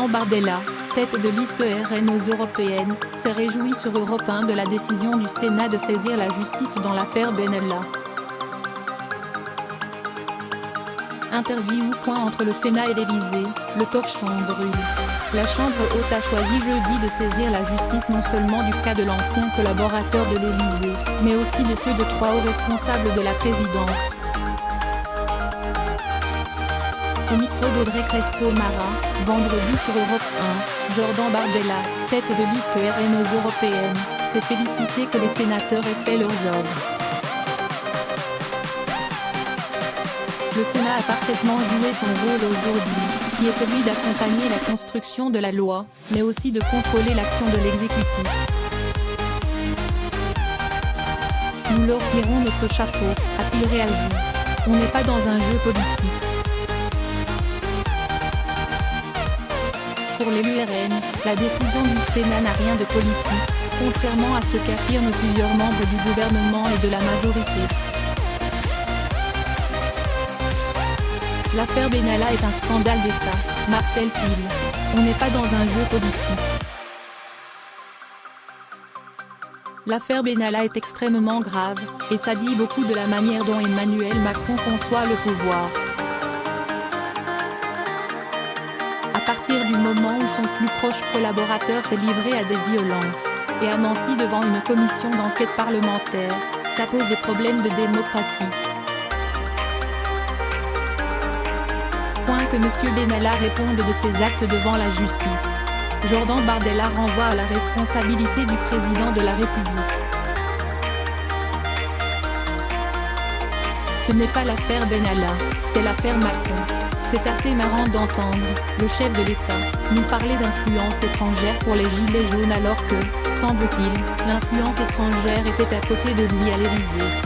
Jordan Bardella, tête de liste RN aux européennes, s'est réjoui sur Europe 1 de la décision du Sénat de saisir la justice dans l'affaire Benalla. Interview. Entre le Sénat et l'Élysée, le torchon brûle. La Chambre haute a choisi jeudi de saisir la justice non seulement du cas de l'ancien collaborateur de l'Élysée, mais aussi de ceux de 3 hauts responsables de la présidence. Au micro d'Audrey Crespo-Mara, vendredi sur Europe 1, Jordan Bardella, tête de liste RN aux européennes, s'est félicité que les sénateurs aient fait leurs œuvres. Le Sénat a parfaitement joué son rôle aujourd'hui, qui est celui d'accompagner la construction de la loi, mais aussi de contrôler l'action de l'exécutif. Nous leur tirons notre chapeau, a-t-il réagi. On n'est pas dans un jeu politique. Pour l'élu RN, la décision du Sénat n'a rien de politique, contrairement à ce qu'affirment plusieurs membres du gouvernement et de la majorité. L'affaire Benalla est un scandale d'État, martèle-t-il. On n'est pas dans un jeu politique. L'affaire Benalla est extrêmement grave, et ça dit beaucoup de la manière dont Emmanuel Macron conçoit le pouvoir. À partir du moment où son plus proche collaborateur s'est livré à des violences, et a menti devant une commission d'enquête parlementaire, ça pose des problèmes de démocratie. Que M. Benalla réponde de ses actes devant la justice. Jordan Bardella renvoie à la responsabilité du président de la République. Ce n'est pas l'affaire Benalla, c'est l'affaire Macron. C'est assez marrant d'entendre le chef de l'État nous parler d'influence étrangère pour les gilets jaunes alors que, semble-t-il, l'influence étrangère était à côté de lui à l'Élysée.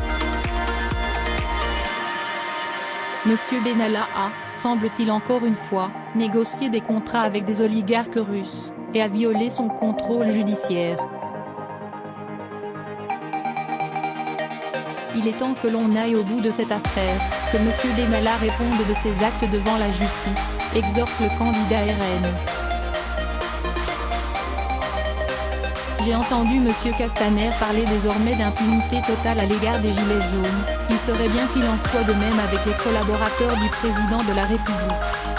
Monsieur Benalla a, semble-t-il encore une fois, négocié des contrats avec des oligarques russes, et a violé son contrôle judiciaire. Il est temps que l'on aille au bout de cette affaire, que Monsieur Benalla réponde de ses actes devant la justice, exhorte le candidat RN. J'ai entendu Monsieur Castaner parler désormais d'impunité totale à l'égard des gilets jaunes. Il serait bien qu'il en soit de même avec les collaborateurs du président de la République.